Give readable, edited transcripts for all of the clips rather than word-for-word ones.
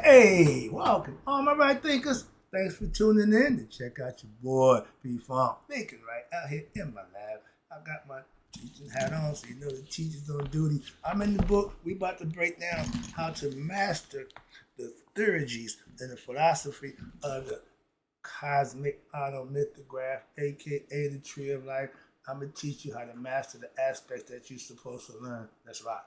Hey, welcome, all my right thinkers. Thanks for tuning in to check out your boy P Funk thinking right out here in my lab. I got my teaching hat on, so you know the teacher's on duty. I'm in the book. We about to break down how to master the Theurgies and the philosophy of the Cosmiconomythograph, aka the Tree of Life. I'm gonna teach you how to master the aspects that you're supposed to learn. That's right.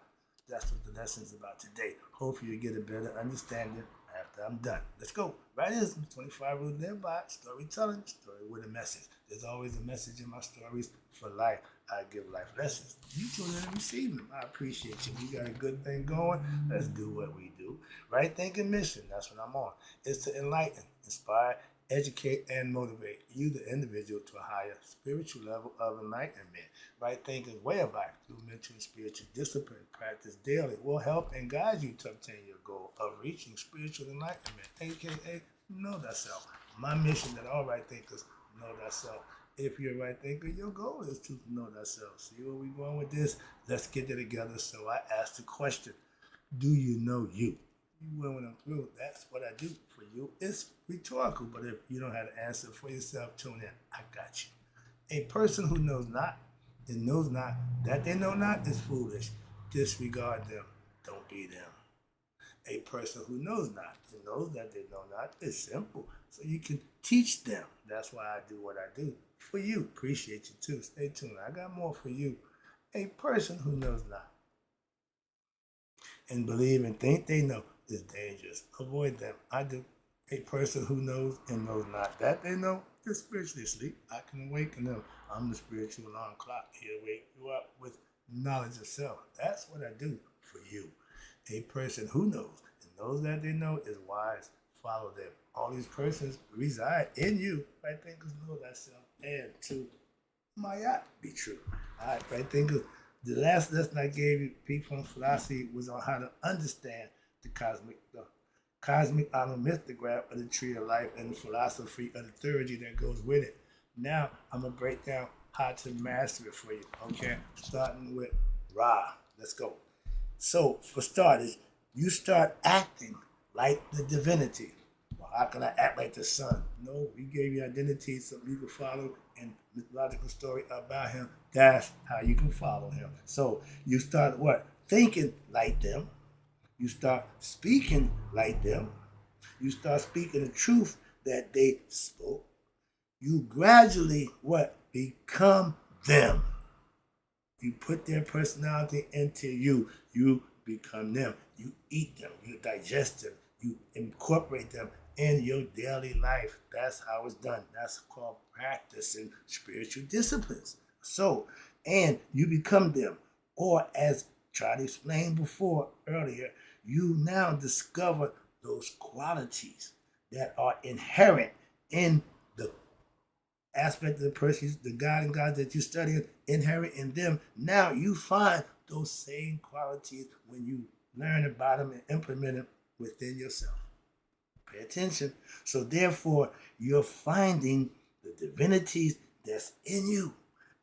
That's what the lesson's about today. Hopefully you get a better understanding after I'm done. Let's go. Right is 25 Rules Live By, storytelling, story with a message. There's always a message in my stories for life. I give life lessons. You tune in and receive them. I appreciate you. We got a good thing going. Let's do what we do. Right thinking mission, that's what I'm on. It's to enlighten, inspire, educate, and motivate you, the individual, to a higher spiritual level of enlightenment. Right thinking way of life through mental and spiritual discipline practice daily will help and guide you to obtain your goal of reaching spiritual enlightenment, aka know thyself. My mission that all right thinkers know thyself. If you're a right thinker, your goal is to know thyself. See where we're going with this? Let's get it together. So I asked the question, do you know you? You will when I'm through. That's what I do for you. It's rhetorical, but if you don't have the answer for yourself, tune in. I got you. A person who knows not and knows not that they know not is foolish. Disregard them. Don't be them. A person who knows not and knows that they know not is simple. So you can teach them. That's why I do what I do. For you. Appreciate you too. Stay tuned. I got more for you. A person who knows not and believe and think they know is dangerous. Avoid them. I do. A person who knows and knows not that they know is spiritually asleep. I can awaken them. I'm the spiritual alarm clock. Here, wake you up with knowledge of self. That's what I do for you. A person who knows and knows that they know is wise. Follow them. All these persons reside in you. Right thinkers know that self. And to Mayat be true. All right, right thinkers. The last lesson I gave you, people from philosophy, was on how to understand the cosmic mythograph of the tree of life and the philosophy of the theurgy that goes with it. Now I'm gonna break down how to master it for you. Okay, starting with Ra. Let's go. So for starters, you start acting like the divinity. Well, how can I act like the sun? No, we gave you identity so you can follow and mythological story about him. That's how you can follow him. So you start what? Thinking like them. You start speaking like them. You start speaking the truth that they spoke. You gradually what? Become them. You put their personality into you. You become them. You eat them. You digest them. You incorporate them in your daily life. That's how it's done. That's called practicing spiritual disciplines. So, and you become them. Or as tried to explain before earlier, you now discover those qualities that are inherent in the aspect of the person, the God and God that you study, inherent in them. Now you find those same qualities when you learn about them and implement them within yourself. Pay attention. So therefore, you're finding the divinities that's in you.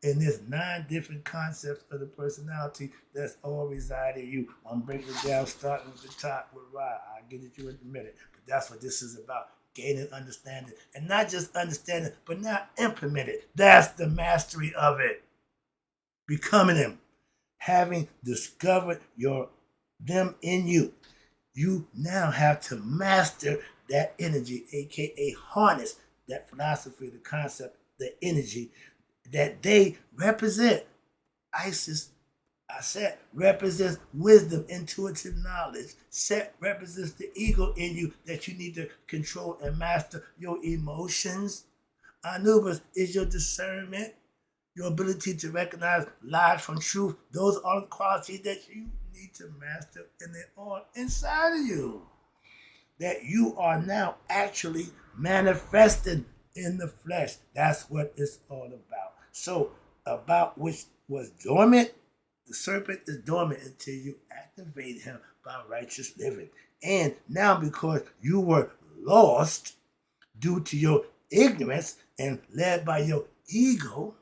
And there's 9 different concepts of the personality that's all reside in you. I'm breaking it down, starting with the top with Ra. I'll get it to you in a minute. But that's what this is about. Gaining understanding. And not just understanding, but now implement it. That's the mastery of it. Becoming them. Having discovered them in you. You now have to master that energy, aka harness that philosophy, the concept, the energy that they represent. Isis, I said, represents wisdom, intuitive knowledge. Set represents the ego in you that you need to control and master your emotions. Anubis is your discernment, your ability to recognize lies from truth. Those are the qualities that you need to master, and they're all inside of you. That you are now actually manifested in the flesh. That's what it's all about. So, about which was dormant, the serpent is dormant until you activate him by righteous living. And now, because you were lost due to your ignorance and led by your ego,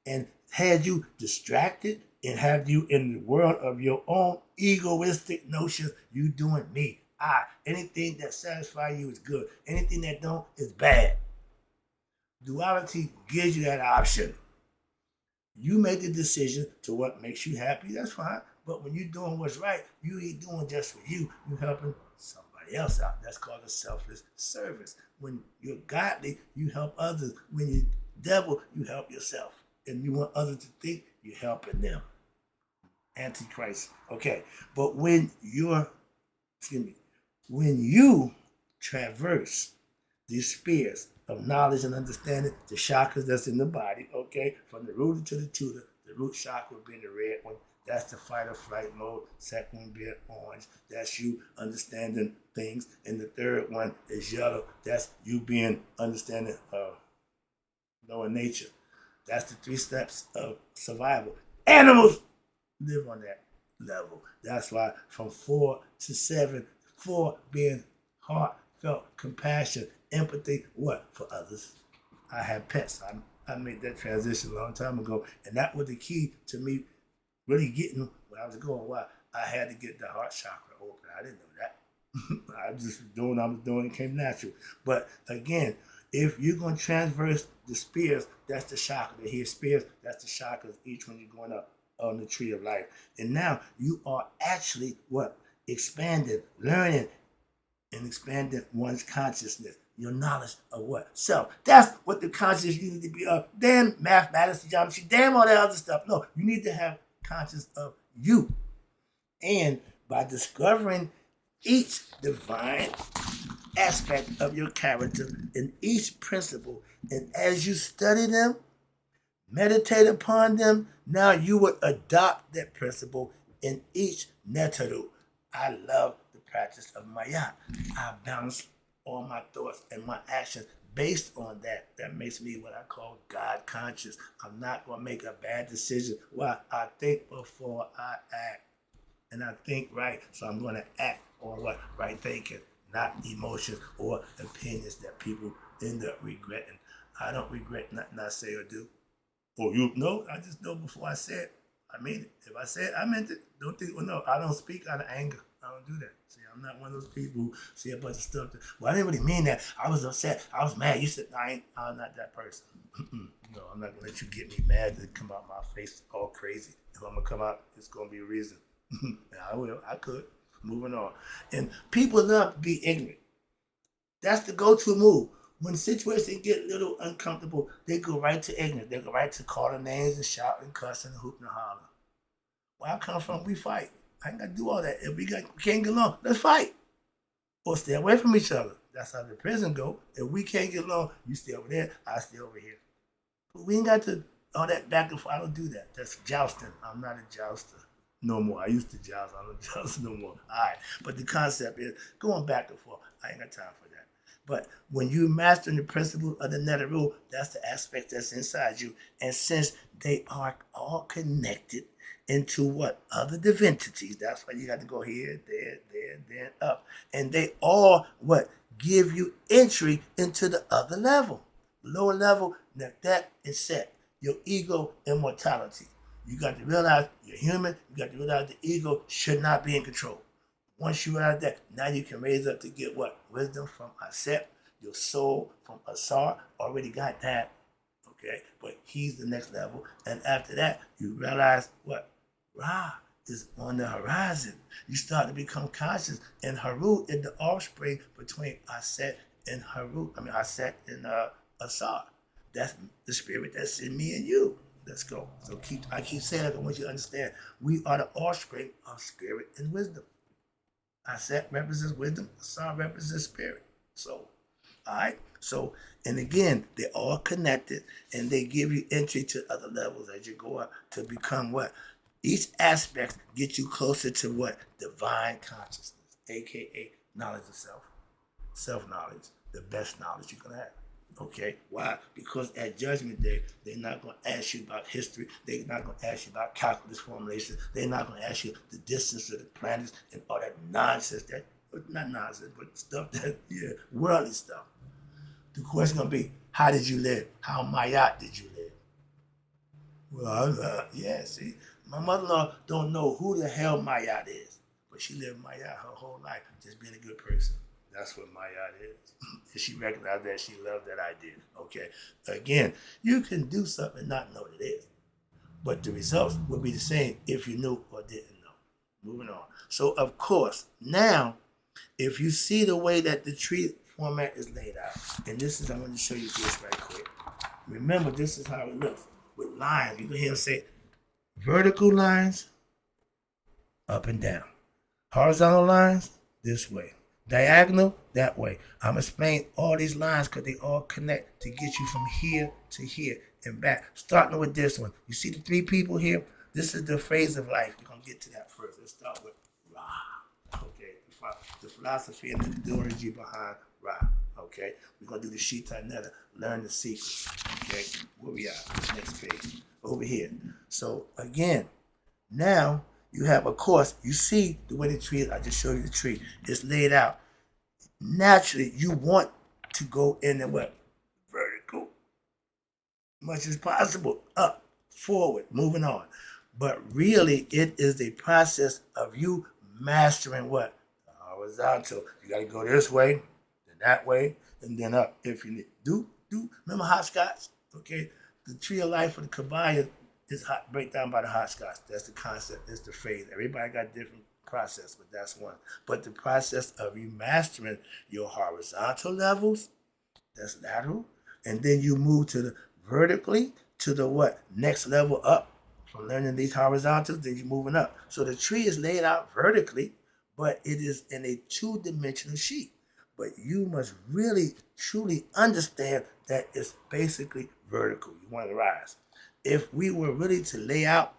and had you distracted and have you in the world of your own egoistic notions, you doing me, Anything that satisfies you is good. Anything that don't is bad. Duality gives you that option. You make the decision to what makes you happy, that's fine. But when you're doing what's right, you ain't doing just for you. You're helping somebody else out. That's called a selfless service. When you're godly, you help others. When you're devil, you help yourself. And you want others to think you're helping them. Antichrist. Okay. But when you traverse these spheres of knowledge and understanding, the chakras that's in the body, okay, from the root to the tutor, the root chakra being the red one, that's the fight or flight mode. Second one being orange, that's you understanding things. And the third one is yellow, that's you being understanding lower nature. That's the 3 steps of survival. Animals live on that level. That's why from 4 to 7, 4 being heartfelt compassion, empathy, what? For others. I had pets. I made that transition a long time ago. And that was the key to me really getting where I was going. Why? I had to get the heart chakra open. I didn't know that. I was just doing what I was doing. It came natural. But again, if you're going to transverse the spears, that's the chakra. The here spears, that's the chakras. Each one you're going up on the tree of life. And now you are actually what? Expanding, learning, and expanding one's consciousness. Your knowledge of what? Self. That's what the consciousness you need to be of. Damn mathematics, geometry, damn all that other stuff. No, you need to have conscious of you. And by discovering each divine aspect of your character and each principle, and as you study them, meditate upon them, now you would adopt that principle in each netaru. I love the practice of Maya. I balance all my thoughts and my actions based on that. That makes me what I call God conscious. I'm not going to make a bad decision. Why? I think before I act. And I think right, so I'm going to act on what? Right thinking, not emotions or opinions that people end up regretting. I don't regret nothing I say or do. Or you know, I just know before I say it, I mean it. If I say it, I meant it. Don't think, well, no, I don't speak out of anger. I don't do that. See, I'm not one of those people who say a bunch of stuff. Well, I didn't really mean that. I was upset. I was mad. You said, I'm not that person. No, I'm not going to let you get me mad to come out my face all crazy. If I'm going to come out, it's going to be a reason. I will. I could. Moving on. And people love to be ignorant. That's the go-to move. When situations get a little uncomfortable, they go right to ignorance. They go right to calling names and shouting, cussing, and hooping and hollering. Where I come from, we fight. I ain't got to do all that. If we can't get along, let's fight. Or stay away from each other. That's how the prison go. If we can't get along, you stay over there, I stay over here. But we ain't got to all that back and forth. I don't do that. That's jousting. I'm not a jouster no more. I used to joust. I don't joust no more. All right. But the concept is going back and forth. I ain't got time for that. But when you master the principle of the nether rule, that's the aspect that's inside you. And since they are all connected into what? Other divinities. That's why you got to go here, there, up. And they all what? Give you entry into the other level. Lower level, that is set. Your ego immortality. You got to realize you're human. You got to realize the ego should not be in control. Once you realize that, now you can raise up to get what? Wisdom from Aset. Your soul from Asar. Already got that. Okay? But he's the next level. And after that, you realize what? Ra is on the horizon. You start to become conscious. And Haru is the offspring between Aset and Haru. Aset and Asar. That's the spirit that's in me and you. Let's go. So I keep saying that I want you to understand. We are the offspring of spirit and wisdom. Aset represents wisdom. Asar represents spirit. So, all right. So, and again, they're all connected, and they give you entry to other levels as you go up to become what? Each aspect gets you closer to what? Divine consciousness, aka knowledge of self. Self-knowledge, the best knowledge you can have. Okay, why? Because at Judgment Day, they're not going to ask you about history. They're not going to ask you about calculus formulation. They're not going to ask you the distance of the planets and all that nonsense. Not nonsense, but stuff that, worldly stuff. The question going to be, how did you live? How Mayat did you live? Well, see, my mother-in-law don't know who the hell Mayat is. but she lived Maya her whole life, just being a good person. That's what Maya is. And she recognized that, she loved that idea. Okay. Again, you can do something and not know what it is, but the results would be the same if you knew or didn't know. Moving on. So of course, now, if you see the way that the tree format is laid out, and this is, I'm going to show you this right quick. Remember, this is how it looks with lines. You can hear them say vertical lines up and down, horizontal lines this way, diagonal that way. I'm explaining all these lines because they all connect to get you from here to here and back. Starting with this one. You see the three people here? This is the phase of life. We're going to get to that first. Let's start with Ra. Okay, the philosophy and the Theurgy behind Ra. Okay, we're going to do the Shita Netta, learn the secrets. Okay, where we at? Next page. Over here. So again, now you have, of course, you see the way the tree is. I just showed you the tree. It's laid out. Naturally, you want to go in and what? Vertical. Much as possible. Up, forward, moving on. But really, it is a process of you mastering what? The horizontal. You got to go this way, then that way, and then up if you need. Remember hopscotch? Okay? The tree of life for the Kabbalah is hot, break down by the hopscotch. That's the concept. That's the phase. Everybody got different process, but that's one. But the process of you mastering your horizontal levels, that's lateral, and then you move to the vertically to the what? Next level up. From learning these horizontals, then you're moving up. So the tree is laid out vertically, but it is in a two-dimensional sheet. But you must really, truly understand that it's basically vertical. You want to rise. If we were really to lay out,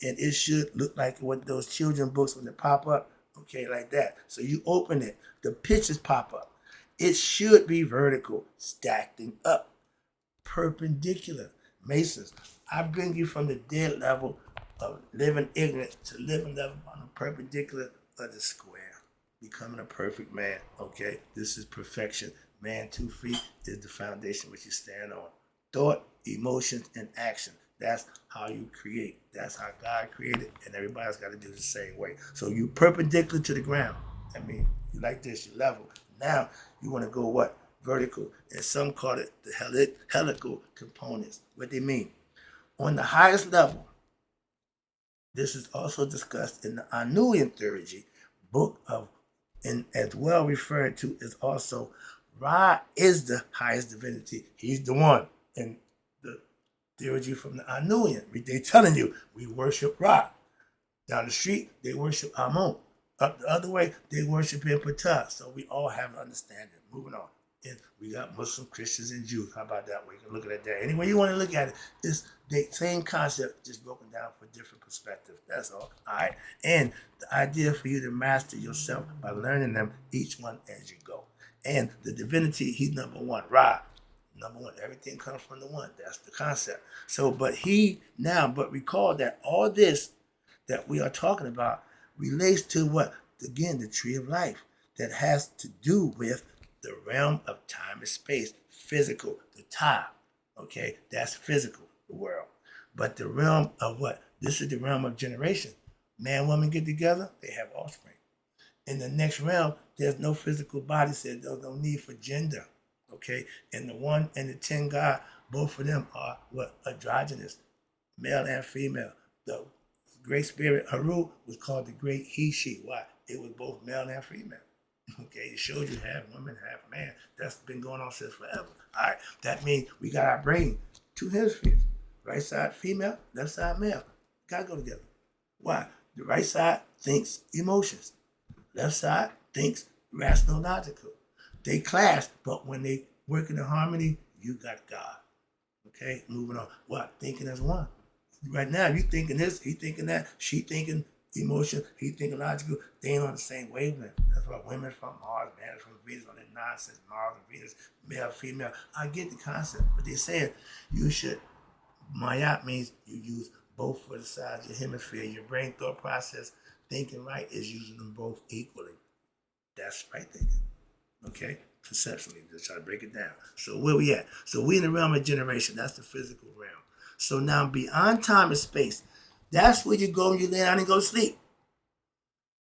and it should look like what those children books when they pop up, okay, like that. So you open it, the pictures pop up. It should be vertical, stacking up, perpendicular. Masons, I bring you from the dead level of living ignorant to living level on the perpendicular of the square, becoming a perfect man. Okay, this is perfection. Man, 2 feet is the foundation which you stand on. Thought, emotions, and action. That's how you create. That's how God created, and everybody's got to do the same way. So you perpendicular to the ground. I mean, you like this, you level. Now you want to go what? Vertical, and some call it the helical components. What they mean? On the highest level, this is also discussed in the Anuian Theurgy, book of, and as well referred to as also Ra is the highest divinity. He's the one. And the Theurgy from the Anuian, they're telling you, we worship Ra. Down the street, they worship Amun. Up the other way, they worship in Ptah. So we all have an understanding. Moving on. And we got Muslim, Christians, and Jews. How about that? We can look at it there. Any way you want to look at it, it's the same concept, just broken down for different perspectives. That's all. All right. And the idea for you to master yourself by learning them, each one as you go. And the divinity, he's number one. Ra, number one. Everything comes from the one. That's the concept. So, but recall that all this that we are talking about relates to what? Again, the tree of life that has to do with the realm of time and space, physical, the time, okay? That's physical, the world. But the realm of what? This is the realm of generation. Man, woman get together, they have offspring. In the next realm, there's no physical body, so there's no need for gender, okay? And the 1 and the 10 God, both of them are what? Androgynous, male and female. The great spirit, Haru, was called the great he, she. Why? It was both male and female. Okay, it shows you half woman, half man. That's been going on since forever. All right, that means we got our brain, 2 hemispheres. Right side female, left side male. Gotta go together. Why? The right side thinks emotions. Left side thinks rational, logical. They clash, but when they work in harmony, you got God. Okay, moving on. What? Thinking as one. Right now, you thinking this, he thinking that, she thinking emotion, he thinking logical. They ain't on the same wavelength. That's why women from Mars, man from Venus, on that nonsense, Mars and Venus, male, female. I get the concept, but they're saying you should. Mayat means you use both for the sides of your hemisphere. Your brain thought process, thinking right, is using them both equally. That's right thinking. Okay? Conceptually, just try to break it down. So where we at? So we in the realm of generation. That's the physical realm. So now beyond time and space, that's where you go and you lay down and go to sleep.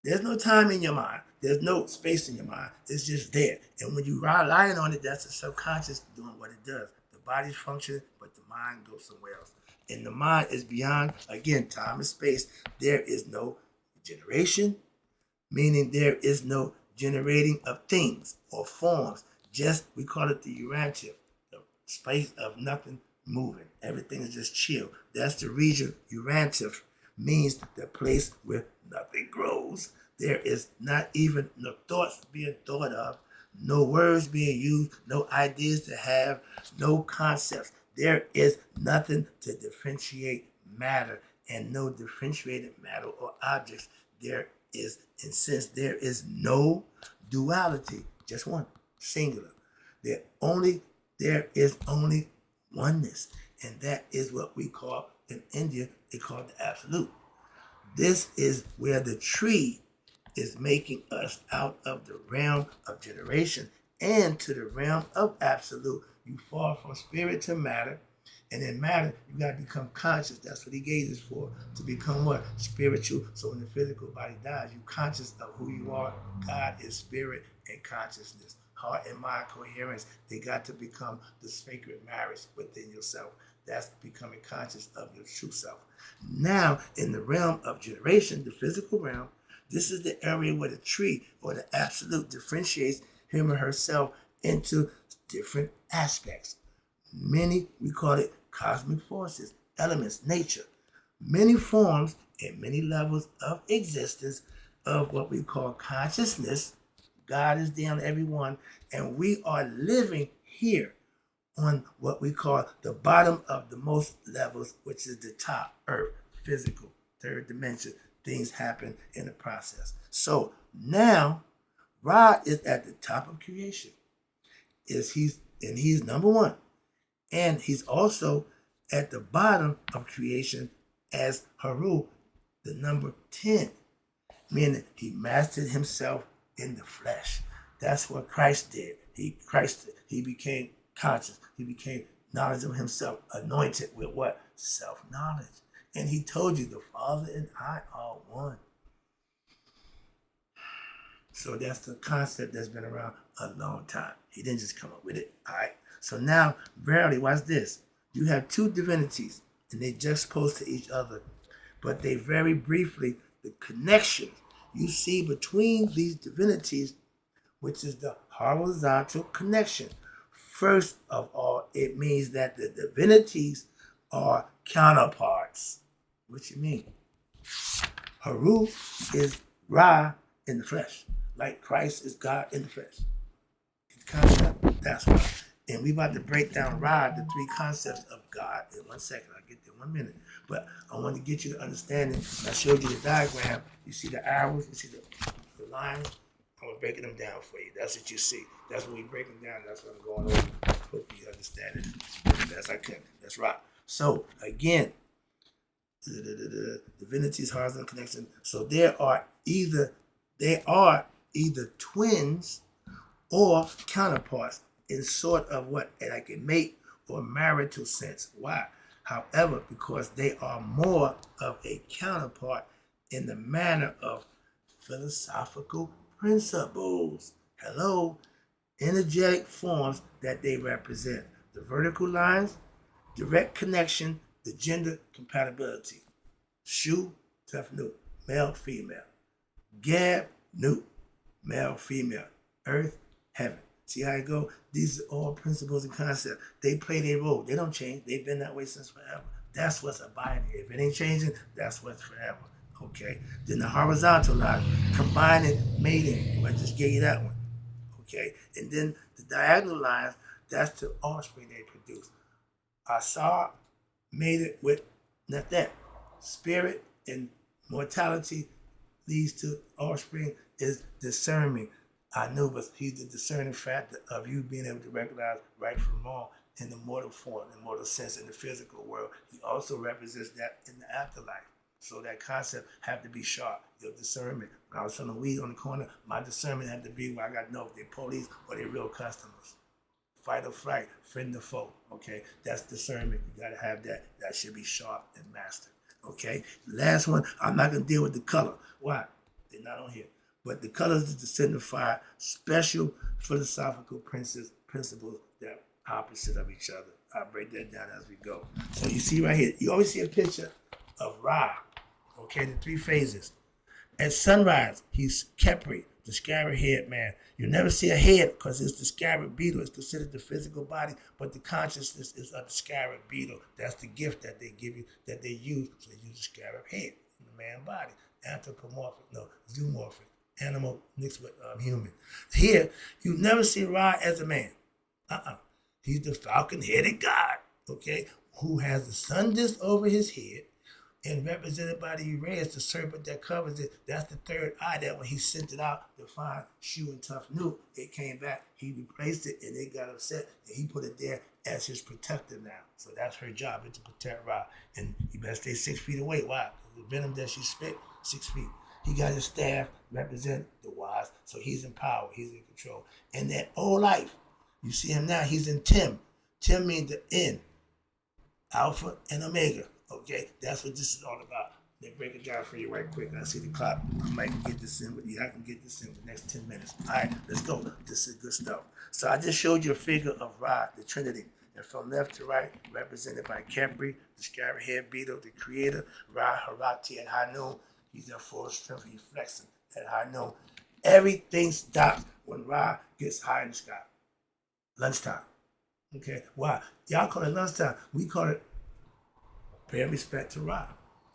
There's no time in your mind. There's no space in your mind. It's just there. And when you relying on it, that's the subconscious doing what it does. The body's functioning, but the mind goes somewhere else. And the mind is beyond, again, time and space. There is no generation, meaning there is no generating of things or forms. Just, we call it the urantia, the space of nothing moving. Everything is just chill. That's the region. Urantia means the place where nothing grows. There is not even no thoughts being thought of, no words being used, no ideas to have, no concepts. There is nothing to differentiate matter and no differentiated matter or objects. There is, and since there is no duality, just one, singular. There is only oneness, and that is what we call in India, they call it the absolute. This is where the tree is making us out of the realm of generation and to the realm of absolute. You fall from spirit to matter, and in matter, you got to become conscious. That's what he gave us for, to become what? Spiritual. So when the physical body dies, you're conscious of who you are. God is spirit and consciousness. Heart and mind coherence. They got to become the sacred marriage within yourself. That's becoming conscious of your true self. Now, in the realm of generation, the physical realm, this is the area where the tree or the absolute differentiates him or herself into different aspects. Many, we call it cosmic forces, elements, nature. Many forms and many levels of existence of what we call consciousness. God is down everyone, and we are living here on what we call the bottom of the most levels, which is the top, earth, physical, third dimension. Things happen in the process. So now, Ra is at the top of creation. He's number one. And he's also at the bottom of creation as Haru, the number 10, meaning he mastered himself in the flesh. That's what Christ did. He became conscious. He became knowledge of himself, anointed with what? Self-knowledge. And he told you, the Father and I are one. So that's the concept that's been around a long time. He didn't just come up with it. All right. So now, verily, watch this. You have two divinities, and they juxtaposed to each other. But they very briefly, the connection you see between these divinities, which is the horizontal connection. First of all, it means that the divinities are counterparts. What you mean? Haru is Ra in the flesh, like Christ is God in the flesh. The concept, that's why. And we about to break down Ra, the three concepts of God, in 1 second. I'll get there in 1 minute. But I want to get you to understanding. I showed you the diagram. You see the arrows, you see the lines. I'm breaking them down for you. That's what you see. That's when we break them down. That's what I'm going over. Hope you understand it as best I can. That's right. So again, the divinity's horizontal connection. So they are either twins or counterparts in sort of what, like a mate or marital sense. Why? However, because they are more of a counterpart in the manner of philosophical principles. Hello, energetic forms that they represent. The vertical lines, direct connection, the gender compatibility. Shu, tough new, male, female. Gab, new, male, female. Earth, heaven. See how it go? These are all principles and concepts. They play their role. They don't change. They've been that way since forever. That's what's abiding. If it ain't changing, that's what's forever. Okay? Then the horizontal line, combining, mating. I just gave you that one. Okay? And then the diagonal lines, that's the offspring they produce. Asar mated with Nathet. Spirit and mortality leads to offspring is discerning. Anubis, he's the discerning factor of you being able to recognize right from wrong in the mortal form, in the mortal sense, in the physical world. He also represents that in the afterlife. So that concept had to be sharp, your discernment. When I was selling weed on the corner, my discernment had to be where I got to know if they're police or they're real customers. Fight or flight, friend or foe, okay? That's discernment. You got to have that. That should be sharp and mastered, okay? Last one, I'm not going to deal with the color. Why? They're not on here. But the colors is to signify special philosophical principles that are opposite of each other. I'll break that down as we go. So you see right here, you always see a picture of Ra, okay, the three phases. At sunrise, he's Khepri, the scarab-haired man. You never see a head because it's the scarab beetle. It's considered the physical body, but the consciousness is of the scarab beetle. That's the gift that they give you, that they use. So they use the scarab head in the man body. Anthropomorphic, no, zoomorphic, animal mixed with human. Here, you never see Ra as a man. He's the falcon-headed god, okay, who has the sun disk over his head, and represented by the Uranus, the serpent that covers it. That's the third eye that when he sent it out to find Shu and Tufnut, it came back. He replaced it, and they got upset, and he put it there as his protector now. So that's her job, is to protect Ra. And you better stay 6 feet away. Why? Because the venom that she spit, 6 feet. He got his staff, represent the wise, so he's in power, he's in control. And that old life, you see him now, he's in Tim. Tim means the end, Alpha and Omega. Okay, that's what this is all about. Let me break it down for you right quick. I see the clock. I might get this in with you. I can get this in the next 10 minutes. All right, let's go. This is good stuff. So I just showed you a figure of Ra, the Trinity. And from left to right, represented by Khepri, the scarab-haired beetle, the creator, Ra, Harati, and Hanun. He's in full strength. He's flexing at Hanun. Everything stops when Ra gets high in the sky. Lunchtime. Okay, why? Y'all call it lunchtime. We call it pay respect to Ra,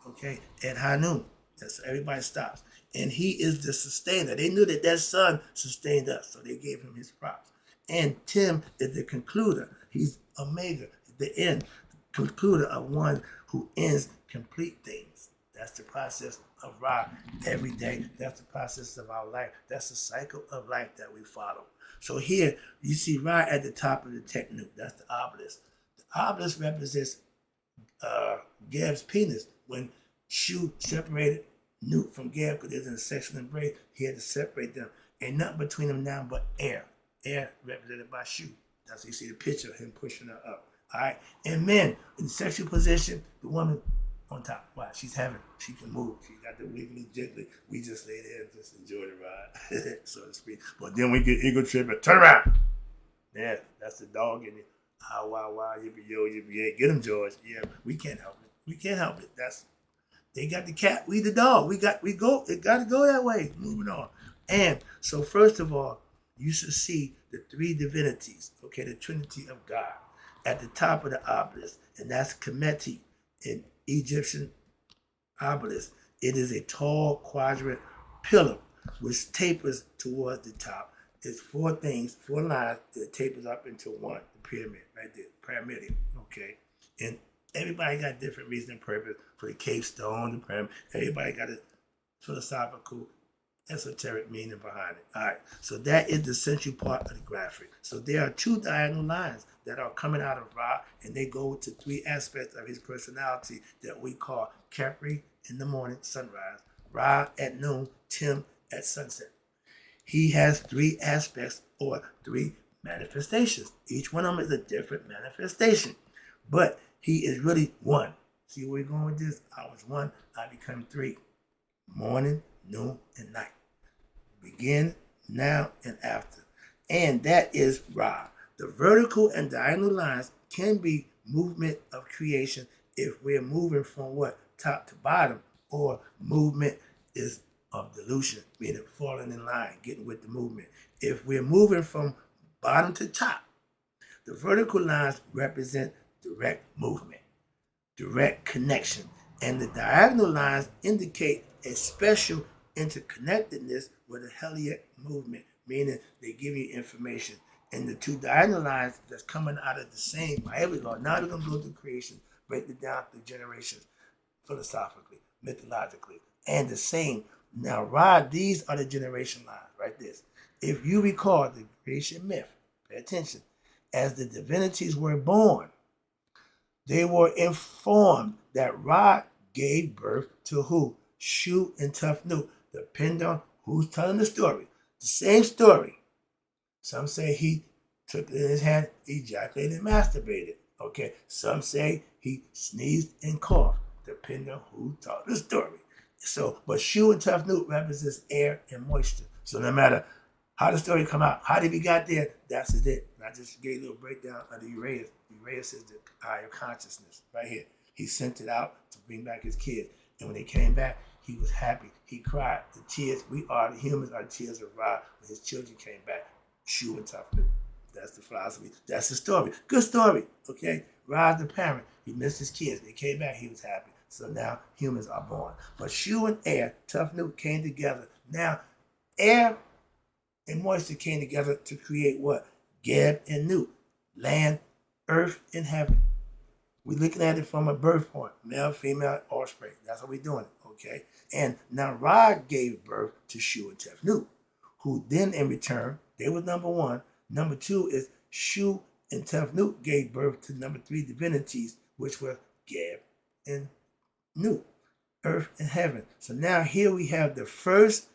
okay, at Hanun. That's everybody stops. And he is the sustainer. They knew that sun sustained us, so they gave him his props. And Tim is the concluder. He's Omega, the end, concluder of one who ends complete things. That's the process of Ra every day. That's the process of our life. That's the cycle of life that we follow. So here, you see Ra at the top of the technique. That's the obelisk. The obelisk represents Gab's penis. When Shu separated Newt from Gab because there's a sexual embrace, he had to separate them. Ain't nothing between them now but air. Air represented by Shu. That's how you see the picture of him pushing her up. All right. And men in the sexual position, the woman on top. Why? She's having. She can move. She got the wiggly jiggly. We just lay there and just enjoy the ride, so to speak. But then we get ego trip and turn around. Yeah, that's the dog in you. Wow, yippee yo, yippee yay. Get him, George. Yeah, we can't help it. We can't help it. They got the cat, we the dog. It got to go that way. Moving on. And so first of all, you should see the three divinities, okay, the Trinity of God at the top of the obelisk, and that's Kemeti in Egyptian obelisk. It is a tall quadrant pillar which tapers towards the top. There's four lines that tapers up into one, the pyramid, right there, pyramidal, okay? And everybody got different reason and purpose for the cave stone, the pyramid. Everybody got a philosophical, esoteric meaning behind it. All right, so that is the central part of the graphic. So there are two diagonal lines that are coming out of Ra, and they go to three aspects of his personality that we call Khepri in the morning, sunrise, Ra at noon, Tim at sunset. He has three aspects or three manifestations. Each one of them is a different manifestation, but he is really one. See where we're going with this? I was one, I become three. Morning, noon, and night. Begin, now, and after. And that is Ra. The vertical and diagonal lines can be movement of creation if we're moving from what? Top to bottom, or movement is of dilution, meaning falling in line, getting with the movement. If we're moving from bottom to top, the vertical lines represent direct movement, direct connection, and the diagonal lines indicate a special interconnectedness with a Helliot movement, meaning they give you information. And the two diagonal lines that's coming out of the same, here we go. Now we're going to go through creation, break it down through generations, philosophically, mythologically, and the same. Now, Ra, these are the generation lines, right there. If you recall the creation myth, pay attention, as the divinities were born, they were informed that Ra gave birth to who? Shu and Tufnut, depending on who's telling the story. The same story. Some say he took it in his hand, ejaculated, and masturbated. Okay. Some say he sneezed and coughed, depending on who told the story. So, but Shu and Tough Newt represents air and moisture. So no matter how the story come out, how did we got there, that's it. And I just gave a little breakdown of the Uraeus. Uraeus is the higher consciousness right here. He sent it out to bring back his kids. And when they came back, he was happy. He cried. The tears, the humans are the tears of Ra when his children came back. Shu and Tough Newt. That's the philosophy. That's the story. Good story, okay? Ra's the parent. He missed his kids. They came back. He was happy. So now humans are born. But Shu and air, Tough Newt, came together. Now air and moisture came together to create what? Geb and Newt. Land, earth, and heaven. We're looking at it from a birth point. Male, female, offspring. That's what we're doing, okay? And now Ra gave birth to Shu and Tough Newt, who then in return, they were number one. Number two is Shu and Tough Newt gave birth to number three divinities, which were Geb and Newt, earth and heaven. So now here we have the first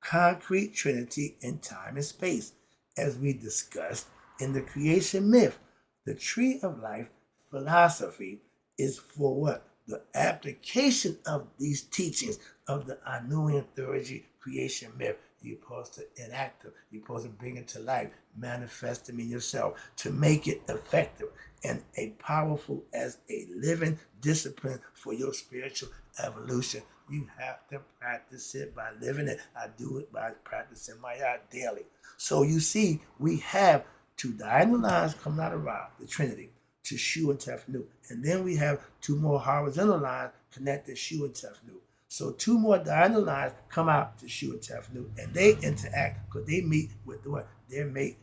concrete trinity in time and space. As we discussed in the creation myth, the tree of life philosophy is for what? The application of these teachings of the Anuian Theurgy creation myth. You're supposed to enact them. You're supposed to bring it to life, manifest them in yourself to make it effective and a powerful as a living discipline for your spiritual evolution. You have to practice it by living it. I do it by practicing my art daily. So you see, we have two diagonal lines coming out of Ra, the Trinity, to Shu and Tough Newt. And then we have two more horizontal lines connected Shu and Tough Newt. So two more diagonal lines come out to Shu and Tough Newt, and they interact because they meet with what? Their mate,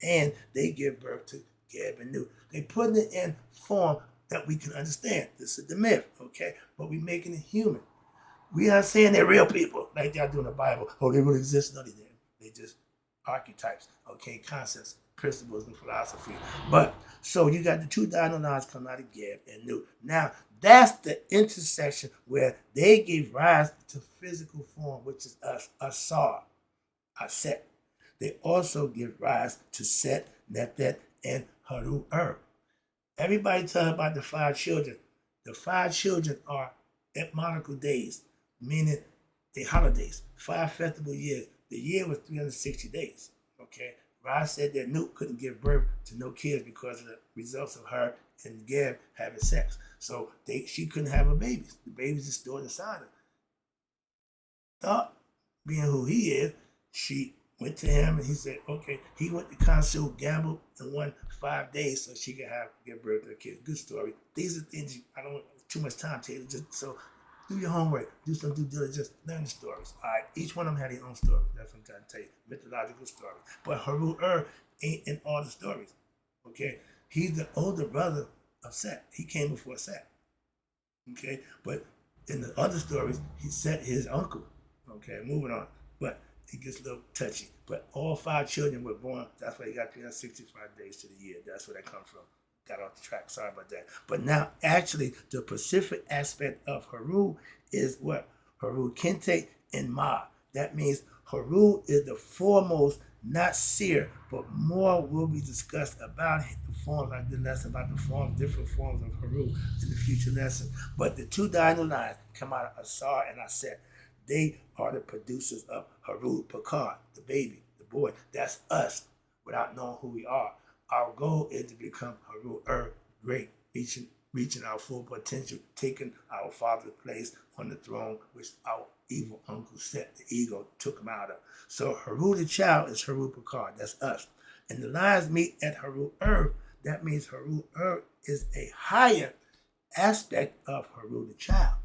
and they give birth to Geb and Newt. They putting it in form that we can understand. This is the myth, okay? But we're making it human. We aren't saying they're real people like y'all do in the Bible. Oh, they really exist? No, they didn't. They just archetypes, okay? Concepts, principles, and philosophy. But so you got the two diagonal lines coming out of Geb and Newt. Now, that's the intersection where they gave rise to physical form, which is us, Asar, Aset. They also give rise to Set, Nephet, and Haru-Ur. Everybody talks about the five children. The five children are etymological days, meaning the holidays, 5 festival years. The year was 360 days, okay? Ra said that Newt couldn't give birth to no kids because of the results of her and Geb having sex. So she couldn't have her babies. The babies are stored inside her. Thought, being who he is, she went to him and he said, okay, he went to Consul, gambled, and won 5 days so she could give birth to her kids. Good story. These are things I don't want too much time, Taylor. Just so do your homework, do some due diligence, learn the stories. All right, each one of them had their own story. That's what I'm trying to tell you, mythological stories. But Haru-Ur ain't in all the stories. Okay, he's the older brother of Set. He came before Set. Okay, but in the other stories, he Set his uncle. Okay, moving on. But it gets a little touchy. But all 5 children were born. That's why he got 365 days to the year. That's where that comes from. Got off the track. Sorry about that. But now, actually, the Pacific aspect of Haru is what? Haru Kente and Ma. That means Haru is the foremost, not seer, but more will be discussed about the forms. I did lesson about the forms, different forms of Haru in the future lesson. But the two diagonal lines come out of Asar and Aset. They are the producers of Haru Picard, the baby, the boy. That's us without knowing who we are. Our goal is to become Haru-Ur, great, reaching our full potential, taking our father's place on the throne, which our evil uncle Set, the ego, took him out of. So Haru the child is Haru Picard. That's us. And the lines meet at Haru-Ur. That means Haru-Ur is a higher aspect of Haru the child.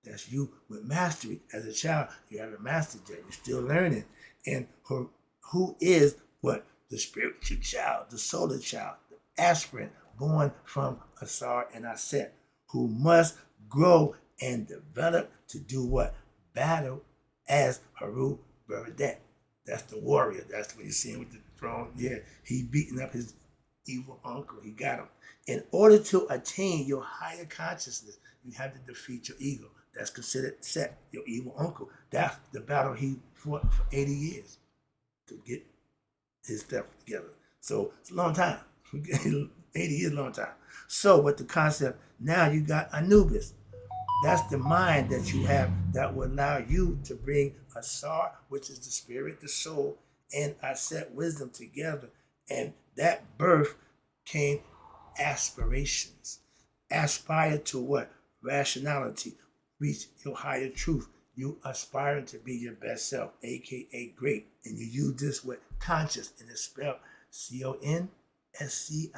That's you with mastery. As a child, you haven't mastered yet. You're still learning. And who is what? The spiritual child, the solar child, the aspirant born from Asar and Aset, who must grow and develop to do what? Battle as Haru Baradet. That's the warrior. That's what you see him with the throne. Yeah, he beating up his evil uncle. He got him. In order to attain your higher consciousness, you have to defeat your ego. That's considered Set, your evil uncle. That's the battle he fought for 80 years to get his stuff together. So it's a long time. 80 years, a long time. So, but the concept, now you got Anubis. That's the mind that you have that will allow you to bring Asar, which is the spirit, the soul, and Aset wisdom together. And that birth came aspirations. Aspire to what? Rationality. Reach your higher truth. You aspiring to be your best self, aka great. And you use this with conscious, and it's spelled CONSCIENCE.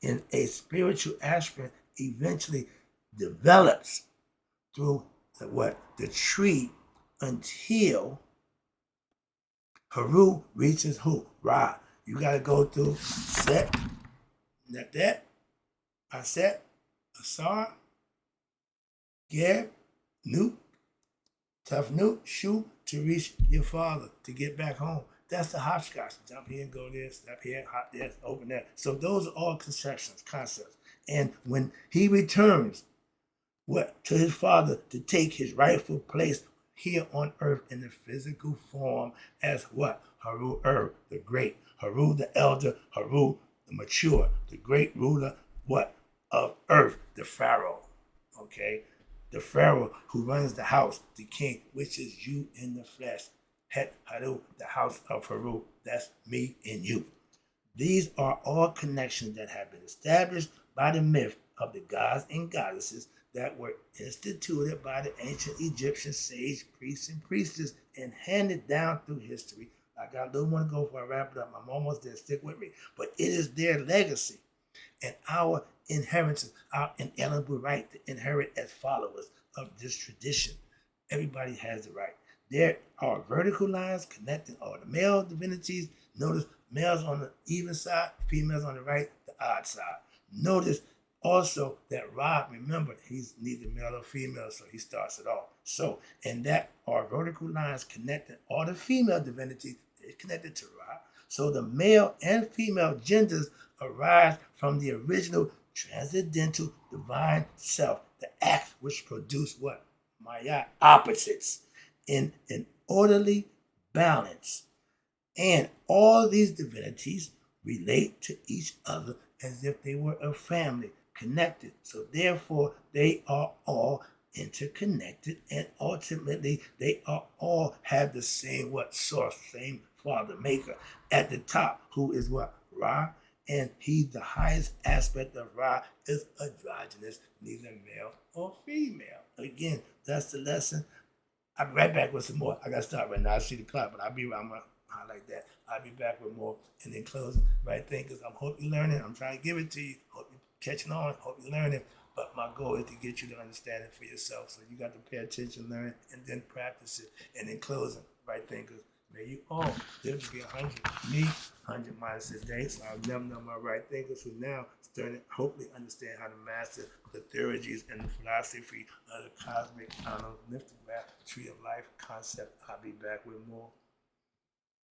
And a spiritual aspirant eventually develops through the tree until Haru reaches who? Ra. You gotta go through Set, Netet, Aset, Asar, Geb, Newt, Tough Newt, Shu, to reach your father, to get back home. That's the hopscotch. Jump here and go there, step here, hop there, open there. So those are all concepts. And when he returns to his father to take his rightful place here on earth in the physical form as what? Haru the great. Haru the elder, Haru the mature, the great ruler, what? Of earth, the pharaoh. Okay? The pharaoh who runs the house, the king, which is you in the flesh. Het Haru, the house of Haru. That's me and you. These are all connections that have been established by the myth of the gods and goddesses that were instituted by the ancient Egyptian sage priests and priestesses and handed down through history. I got a little more to go before I wrap it up. I'm almost there. Stick with me. But it is their legacy and our inheritance, our inalienable right to inherit as followers of this tradition. Everybody has the right. There are vertical lines connecting all the male divinities. Notice males on the even side, females on the right, the odd side. Notice also that Ra, remember, he's neither male or female, so he starts it off. So, and that are vertical lines connecting all the female divinities, they're connected to Ra. So the male and female genders arise from the original transcendental divine self, the act which produced what? Maya, opposites, in an orderly balance. And all these divinities relate to each other as if they were a family, connected. So therefore, they are all interconnected, and ultimately, they are all have the same what source, same father, maker. At the top, who is what? Ra. And he, the highest aspect of Ra, is androgynous, neither male or female. Again, that's the lesson. I'll be right back with some more. I got to start right now. I see the clock, but I'm going to highlight that. I'll be back with more. And in closing, right thing, because I hope you're learning. I'm trying to give it to you. Hope you're catching on. Hope you're learning. But my goal is to get you to understand it for yourself. So you got to pay attention, learn, and then practice it. And in closing, right thinkers, may you all live to be 100. Me, 100 minus a day. So I'll never know my right thinkers who now starting to hopefully understand how to master the theurgies and the philosophy of the cosmic mythdograph, tree of life concept. I'll be back with more.